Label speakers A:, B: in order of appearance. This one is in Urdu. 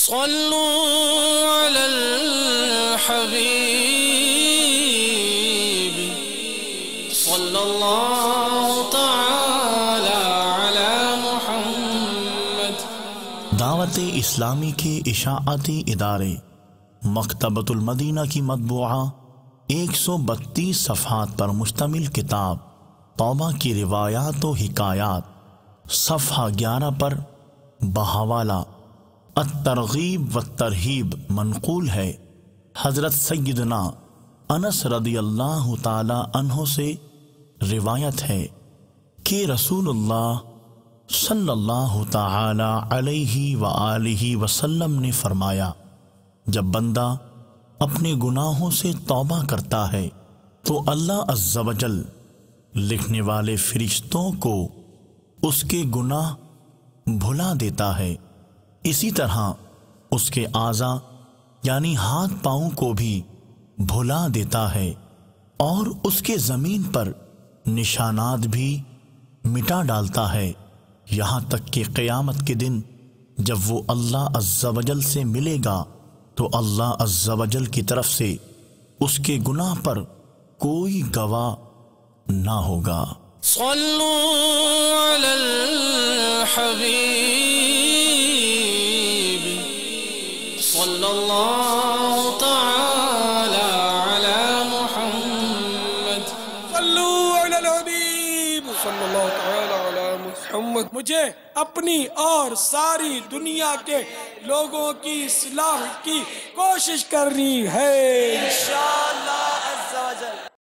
A: صلوا على الحبيب صلى الله تعالى على محمد۔
B: دعوت اسلامی کے اشاعتی ادارے مکتبۃ المدینہ کی مطبوعہ 132 صفحات پر مشتمل کتاب توبہ کی روایات و حکایات صفحہ 11 پر بحوالہ الترغیب والترہیب منقول ہے۔ حضرت سیدنا انس رضی اللہ تعالی عنہ سے روایت ہے کہ رسول اللہ صلی اللہ تعالی علیہ وآلہ وسلم نے فرمایا، جب بندہ اپنے گناہوں سے توبہ کرتا ہے تو اللہ عز و جل لکھنے والے فرشتوں کو اس کے گناہ بھلا دیتا ہے، اسی طرح اس کے اعضاء یعنی ہاتھ پاؤں کو بھی بھلا دیتا ہے، اور اس کے زمین پر نشانات بھی مٹا ڈالتا ہے، یہاں تک کہ قیامت کے دن جب وہ اللہ عز و جل سے ملے گا تو اللہ عز و جل کی طرف سے اس کے گناہ پر کوئی گواہ نہ ہوگا۔
A: صلوا علی الحبیب صلی اللہ تعالی علی محمد۔
C: صلوا علی الحبیب صلی اللہ تعالی علی محمد۔ مجھے اپنی اور ساری دنیا کے لوگوں کی اصلاح کی کوشش کرنی ہے انشاءاللہ۔